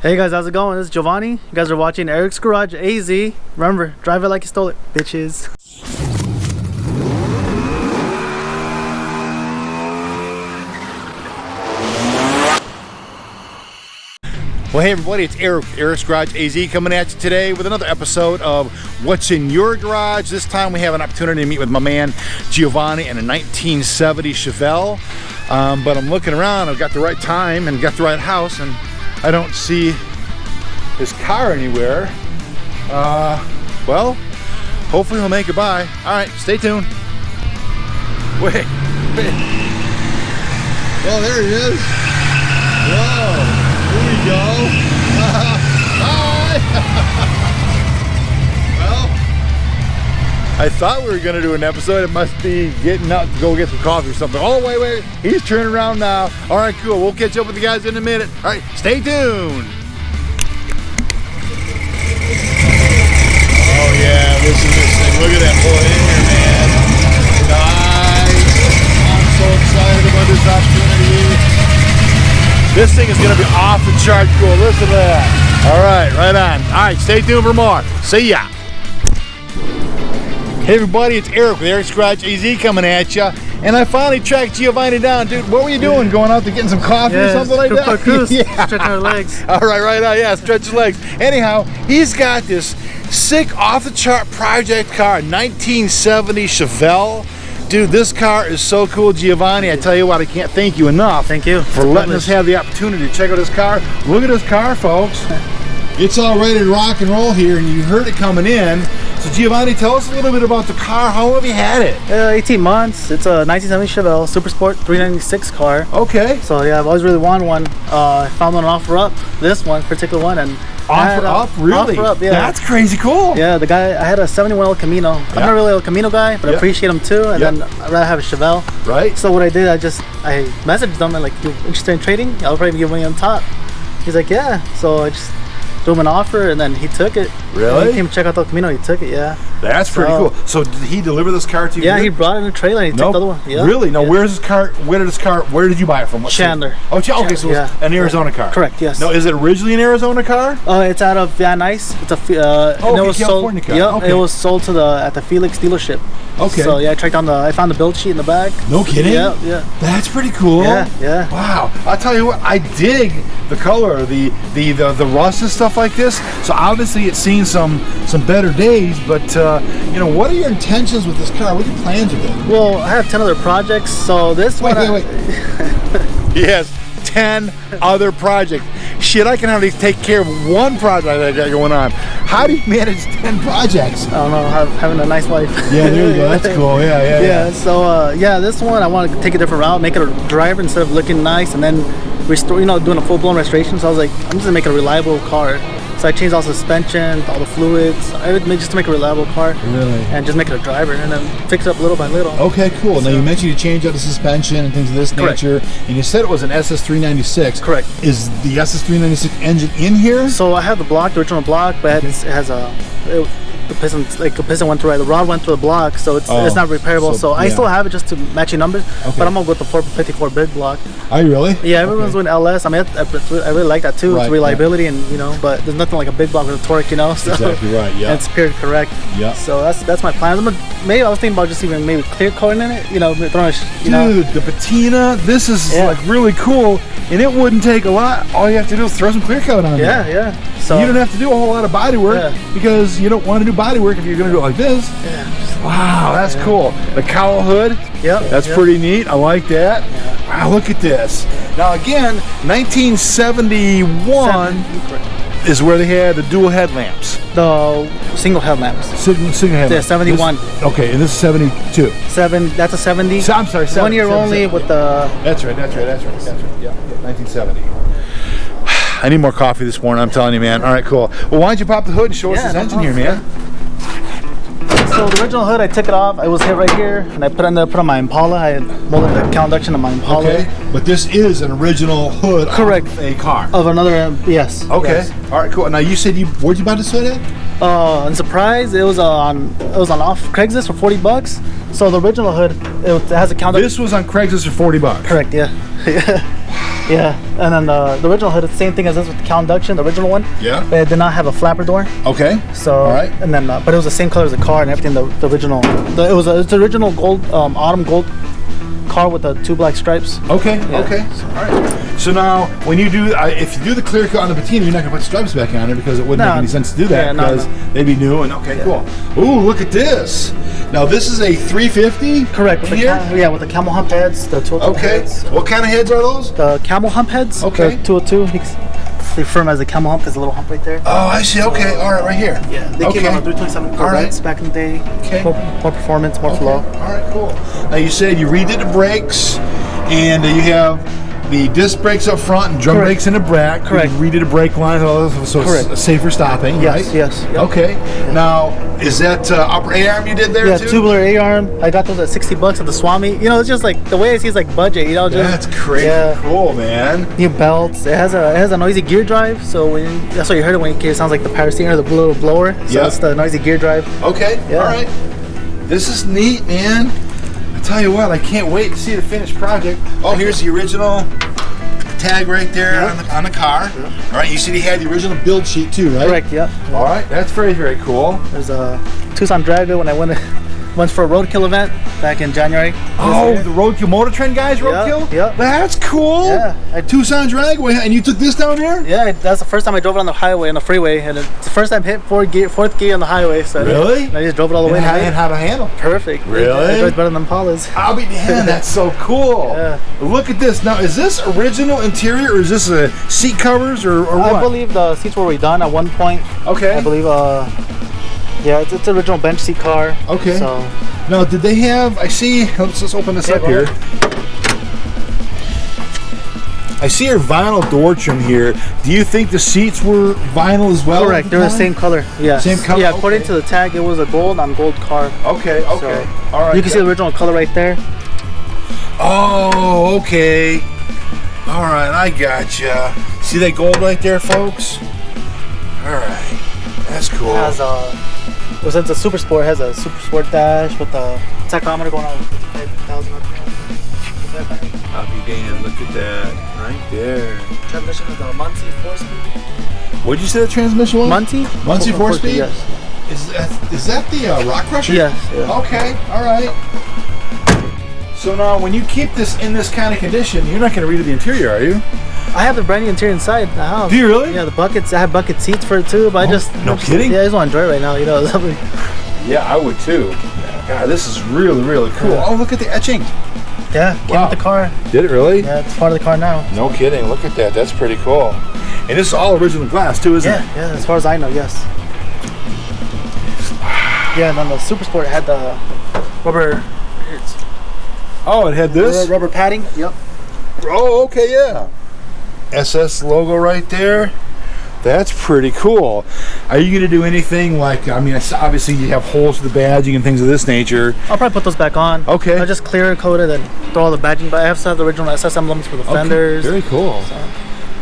Hey guys, how's it going? This is Giovanni. You guys are watching Eric's Garage AZ. Remember, drive it like you stole it, bitches. Well, hey everybody, it's Eric's Garage AZ coming at you today with another episode of What's in Your Garage. This time we have an opportunity to meet with my man Giovanni in a 1970 Chevelle. But I'm looking around, I've got the right time and got the right house, and I don't see his car anywhere. Well, hopefully he'll make it by. All right, stay tuned. Wait. Well, there he is. Whoa. Here we go. Hi. Well, I thought we were going to do an episode. It must be getting out to go get some coffee or something. Oh, wait. He's turning around now. All right, cool. We'll catch up with the guys in a minute. All right, stay tuned. Oh, yeah, listen to this thing. Look at that boy in here, man. Nice. I'm so excited about this opportunity. This thing is going to be off the chart cool. Listen to that. All right, right on. All right, stay tuned for more. See ya. Hey everybody, it's Eric with Eric's Garage AZ coming at ya. And I finally tracked Giovanni down. Dude, what were you doing? Going out to getting some coffee or something like that? Yeah. Stretching our legs. All right on. Yeah, stretch his legs. Anyhow, he's got this sick off the chart project car, 1970 Chevelle. Dude, this car is so cool, Giovanni. I tell you what, I can't thank you enough. Thank you for letting us have the opportunity to check out this car. Look at this car, folks. It's all ready to rock and roll here, and you heard it coming in. So Giovanni, tell us a little bit about the car. How long have you had it? 18 months. It's a 1970 Chevelle Super Sport 396 car. Okay. So yeah, I've always really wanted one. I found one on OfferUp, this one particular one, and OfferUp, really? OfferUp, yeah. That's crazy cool. Yeah, the guy, I had a 71 El Camino. I'm not really a Camino guy, but I appreciate him too. And then I'd rather have a Chevelle. Right. So what I did, I messaged him and like, you interested in trading? I'll probably give money on top. He's like, yeah. So I just threw him an offer, and then he took it. Really? He came to check out the Camino. He took it. Yeah. That's pretty cool. So did he deliver this car to you? Yeah, he brought it in a trailer. And he took the other one. Yeah. Really? Now, where's this car? Where did you buy it from? What Chandler. City? Oh, okay. So it's an Arizona car. Correct. Yes. No, is it originally an Arizona car? It's out of Van Nuys. It's a California car. Yeah. Okay. It was sold to at the Felix dealership. Okay. So yeah, I found the build sheet in the back. No kidding. Yeah. That's pretty cool. Yeah. Wow. I'll tell you what, I dig the color, the rust and stuff like this. So obviously it's seen some better days, but what are your intentions with this car? What are your plans with it? Well, I have 10 other projects, so this wait. He has 10 other projects. Shit, I can hardly take care of one project I got going on. How do you manage 10 projects? I don't know, having a nice wife. Yeah, there you go. That's cool. Yeah. So this one I want to take a different route, make it a driver instead of looking nice, and then restore, doing a full-blown restoration. So I was like, I'm just gonna make it a reliable car. So I changed all the suspension, all the fluids, everything, just to make a reliable car. Really? And just make it a driver, and then fix it up little by little. Okay, cool. Now you mentioned you changed out the suspension and things of this nature, and you said it was an SS396. Correct. Is the SS396 engine in here? So I have the original block, but it has the piston went through, the rod went through the block, so it's not repairable. So I still have it just to matching numbers, but I'm gonna go with the 454 big block. Are you really? Yeah, everyone's doing LS. I mean, I really like that too. It's reliability and but there's nothing like a big block with a torque, So exactly right. Yeah. It's period correct. Yeah. So that's my plan. Maybe I was thinking about just even maybe clear coating in it. Throwing Dude, the Patina. This is like really cool, and it wouldn't take a lot. All you have to do is throw some clear coat on there. Yeah. So you don't have to do a whole lot of body work because you don't want to do body work if you're going to do it like this. Yeah. Wow, that's cool. The cowl hood. That's pretty neat. I like that. Wow, look at this. Now again, 1971 is where they had the dual headlamps. The single headlamps. Single headlamps. Yeah, 71. Okay, and this is 72. That's a 70. I'm sorry, 1 year only with the. That's right. Yeah, 1970. I need more coffee this morning, I'm telling you, man. All right, cool. Well, why don't you pop the hood and show us this engine here, man? So the original hood, I took it off. I was hit right here, and I put on my Impala. I had molded the cowl induction on my Impala. Okay, but this is an original hood. Correct. Of a car. Of another, yes. Okay. Yes. All right, cool. Now you said where'd you buy this hood at? On Surprise, it was on off Craigslist for $40. So the original hood, it has a counter. This was on Craigslist for $40. Correct. Yeah. Yeah, and then the original hood is the same thing as this with the cow induction, the original one. Yeah. But it did not have a flapper door. Okay. So, all right. And then, but it was the same color as the car and everything. The original, it's the original gold, autumn gold car with the 2 black stripes. Okay. Yeah. Okay. All right. So now, when you do, if you do the clear coat on the Patina, you're not gonna put stripes back on it because it wouldn't make any sense to do that because they'd be new and cool. Ooh, look at this. Now this is a 350. Correct. With with the camel hump heads, the 202 heads. What kind of heads are those? The camel hump heads. Okay. The 202. They firm as a camel hump. There's a little hump right there. Oh, I see. Okay. All right. Right here. Yeah. They came on the 327 Corvettes back in the day. Okay. More performance, more flow. All right. Cool. Now you said you redid the brakes, and you have the disc brakes up front and drum brakes in the back. Correct. You redid the brake lines, so it's safer stopping, right? Yes. Yep. Okay. Yeah. Now, is that upper A-arm you did there too? Yeah, tubular A-arm. I got those at $60 at the Swami. You know, it's just like the way I see it's like budget. You know, just that's crazy cool, man. New belts. It has a noisy gear drive. So that's what you heard it when you hear. It sounds like the power steering or the little blower. So it's the noisy gear drive. Okay. Yeah. All right. This is neat, man. I tell you what, I can't wait to see the finished project. Oh, here's the original tag right there on the car. Yeah. All right, you said he had the original build sheet too, right? Correct, yeah. All right, that's very, very cool. There's a Tucson Drago when I went for a roadkill event back in January. Oh, the roadkill Motor Trend guys roadkill? Yeah. That's cool. Yeah. Tucson Dragway, and you took this down there? Yeah, that's the first time I drove it on the highway, on the freeway, and it's the first time I hit fourth gear on the highway. So really? I just drove it all the way. And how to handle? Perfect. Really? It goes better than Impalas. I'll be damned. That's so cool. Yeah. Look at this. Now, is this original interior, or is this seat covers, or what? I believe the seats were redone at one point. Okay. I believe, yeah, it's an original bench seat car. Okay. So. Now, did they have? I see. Let's open this up here. I see your vinyl door trim here. Do you think the seats were vinyl as well? Correct. They're the same color. Yeah. Same color. Yeah. According to the tag, it was a gold on gold car. Okay. Okay. So, all right. You can see the original color right there. Oh, okay. All right, I gotcha. See that gold right there, folks? All right, that's cool. It has since it's a Super Sport, it has a Super Sport dash with a tachometer going on 55,000 RPM. I'll be damned, look at that, right there. Transmission is a Muncie 4-speed. What'd you say the transmission was? Muncie 4-speed? Yes. Is that the Rock Crusher? Yes. Yeah. Okay, all right. So now, when you keep this in this kind of condition, you're not going to redo the interior, are you? I have the brand new interior inside the house. Do you really? Yeah, the buckets. I have bucket seats for it too, but kidding? Yeah, I just want to enjoy it right now. You know, lovely. Yeah, I would too. God, this is really, really cool. Yeah. Oh, look at the etching. Yeah, came with the car. Did it really? Yeah, it's part of the car now. No kidding. Look at that. That's pretty cool. And this is all original glass too, isn't it? Yeah, as far as I know, yes. Yeah, and then the Super Sport had the rubber. Oh, it had this? Rubber padding? Yep. Oh, okay, yeah. SS logo right there. That's pretty cool. Are you going to do anything like, I mean, obviously you have holes to the badging and things of this nature. I'll probably put those back on. Okay. I'll just clear coat it and throw all the badging, but I have to have the original SS emblems for the fenders. Very cool. So,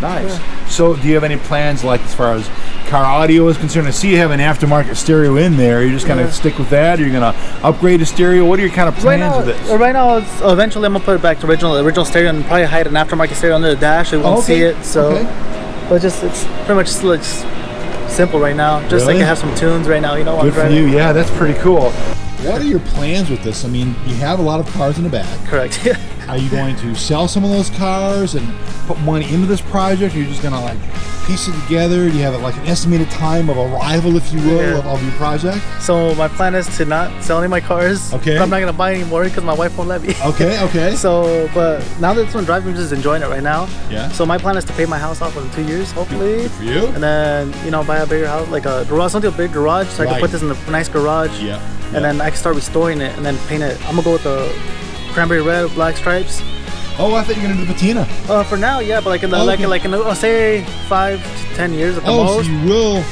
nice. Yeah. So do you have any plans, like as far as car audio is concerned? I see you have an aftermarket stereo in there. Are you just going to stick with that? Or are you going to upgrade a stereo? What are your kind of plans with this? Right now, eventually I'm going to put it back to original stereo and probably hide an aftermarket stereo under the dash so you won't see it. So, but it's pretty much simple right now. Just so I can have some tunes right now, you know. Good for you. Yeah, that's pretty cool. What are your plans with this? I mean, you have a lot of cars in the back. Correct. Are you going to sell some of those cars and put money into this project? Or are you just going to like piece it together? Do you have like an estimated time of arrival, if you will, of your project? So my plan is to not sell any of my cars. Okay. But I'm not going to buy any more because my wife won't let me. Okay. So, but now that this one drives, I'm just enjoying it right now. Yeah. So my plan is to pay my house off in 2 years, hopefully. Good for you. And then, buy a bigger house, like a garage, something a big garage, so I can put this in a nice garage. Yeah. And then I can start restoring it and then paint it. I'm going to go with the cranberry red with black stripes. Oh, I thought you were gonna do the patina. For now, yeah, but say 5 to 10 years at the most. Oh, so you will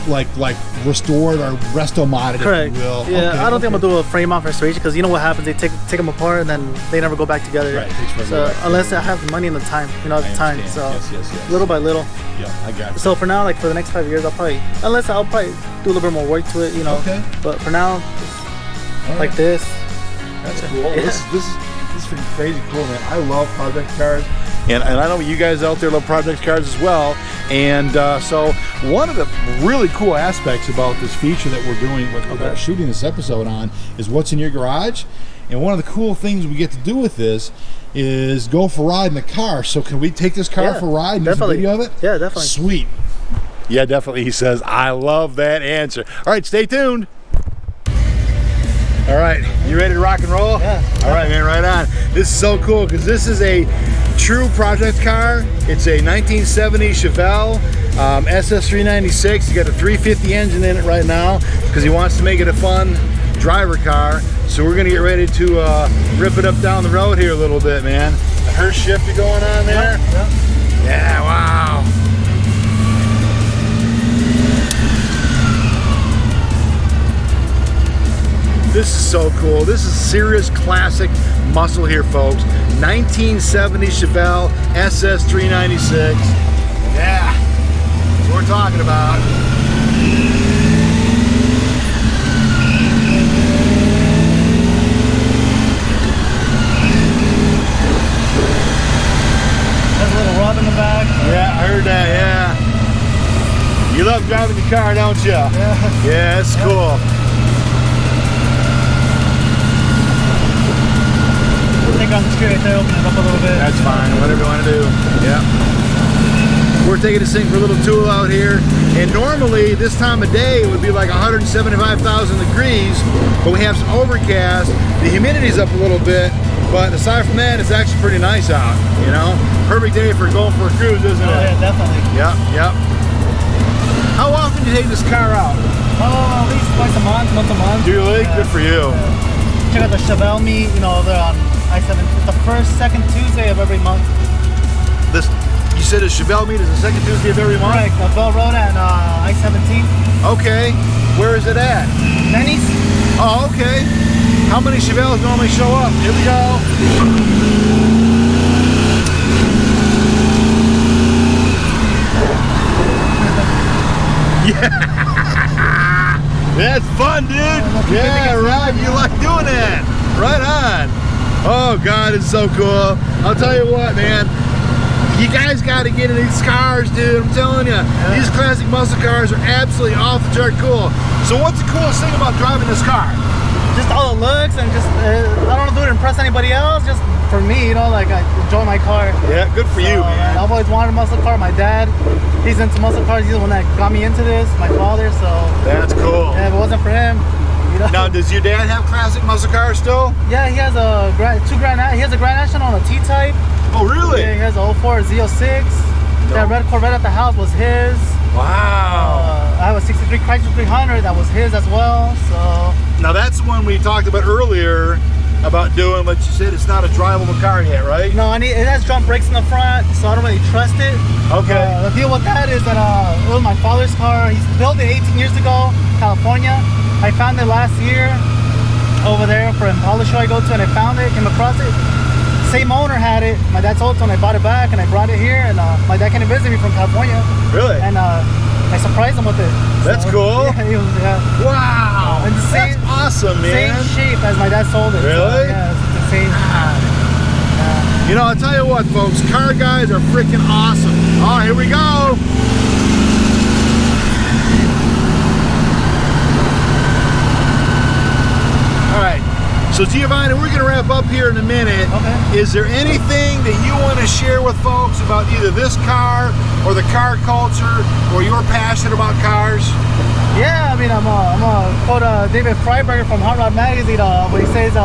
like restore it or resto mod it, correct. If you will. Yeah, I don't think I'm gonna do a frame off restoration because you know what happens? They take them apart and then they never go back together. Right. It takes forever. So unless I have the money and the time, at the time. So yes. Little by little. Yeah, I got it. So for now, for the next 5 years, I'll probably do a little bit more work to it, Okay. But for now, like this. That's cool. Yeah. This is freaking crazy cool, man. I love project cars. and I know you guys out there love project cars as well. And so one of the really cool aspects about this feature that we're doing, what we're shooting this episode on, is what's in your garage. And one of the cool things we get to do with this is go for a ride in the car. So can we take this car for a ride and use a video of it? Yeah, definitely. Sweet. Yeah, definitely, he says. I love that answer. All right, stay tuned. All right, you ready to rock and roll? Yeah. All right, man, right on. This is so cool because this is a true project car. It's a 1970 Chevelle SS 396. You got a 350 engine in it right now because he wants to make it a fun driver car. So we're gonna get ready to rip it up down the road here a little bit, man. The Hurst shifter going on there. Yeah, wow. This is so cool. This is serious classic muscle here, folks. 1970 Chevelle SS 396. Yeah, that's what we're talking about. Has a little rub in the back. Yeah, I heard that, yeah. You love driving your car, don't you? Yeah. Yeah, it's cool. Take on the screw right there, open it up a little bit. That's fine, whatever you want to do. Yeah. We're taking this thing for a little tool out here, and normally this time of day it would be like 175,000 degrees, but we have some overcast. The humidity's up a little bit, but aside from that, it's actually pretty nice out, you know? Perfect day for going for a cruise, isn't it? Yeah, definitely. Yep, yep. How often do you take this car out? Oh, at least twice a month, once a month. Do you really? Good for you. Check out the Chevelle meet, you know, they're on I-7. It's the first, second Tuesday of every month. This, you said a Chevelle meet is the second Tuesday of every month? Right, Bell Road and I-17. Okay. Where is it at? Denny's. Oh, okay. How many Chevelles normally show up? Here we go. Yeah. That's fun, dude. Yeah, right. You like doing that. Right on. Oh, God, it's so cool. I'll tell you what, man. You guys got to get in these cars, dude. I'm telling you. Yeah. These classic muscle cars are absolutely off the chart cool. So what's the coolest thing about driving this car? Just all the looks and just, I don't do it to impress anybody else. Just for me, you know, like I enjoy my car. Yeah, good for you, man. I've always wanted a muscle car. My dad, he's into muscle cars. He's the one that got me into this. My father, so. That's cool. Yeah, if it wasn't for him. You know? Now, does your dad have classic muscle cars still? Yeah, he has a he has a Grand National on a T-Type. Oh, really? Yeah, he has a 04 Z06. No. That red Corvette at the house was his. Wow. I have a 63 Chrysler 300 that was his as well. So. Now that's the one we talked about earlier about doing, but you said it's not a drivable car yet, right? No, it has drum brakes in the front, so I don't really trust it. Okay. The deal with that is that it was my father's car. He built it 18 years ago, California. I found it last year over there for a Impala show I go to, and I found it, came across it. Same owner had it. My dad sold it, and I bought it back, and I brought it here, and my dad came to visit me from California. Really? And I surprised him with it. That's cool. Yeah, he was, yeah. Wow. And the same, that's awesome, man. Same shape as my dad sold it. Really? So, yeah, it's the same. You know, I'll tell you what, folks, car guys are freaking awesome. Oh, here we go. All right. So Giovanni, we're gonna wrap up here in a minute. Okay. Is there anything that you want to share with folks about either this car or the car culture, or you're passionate about cars? Yeah, I mean, I'm a quote David Freiberger from Hot Rod Magazine when he says,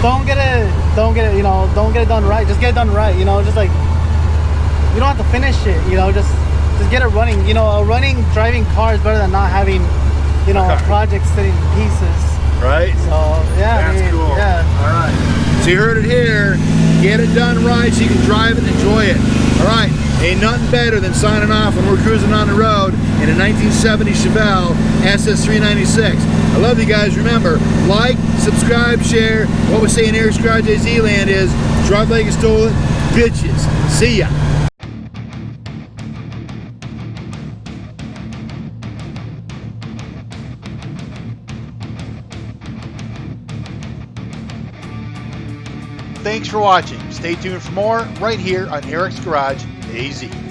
don't get it, you know, don't get it done right. Just get it done right. You know, just like you don't have to finish it. You know, just get it running. You know, a running driving car is better than not having, you know, a project sitting in pieces. Right? So, yeah. That's cool. Yeah. All right. So you heard it here. Get it done right so you can drive it and enjoy it. All right. Ain't nothing better than signing off when we're cruising on the road in a 1970 Chevelle SS 396. I love you guys. Remember, like, subscribe, share. What we say in Eric's Garage AZ land is, drive like you stole it, bitches. See ya. thanks for watching. Stay tuned for more right here on Eric's Garage AZ.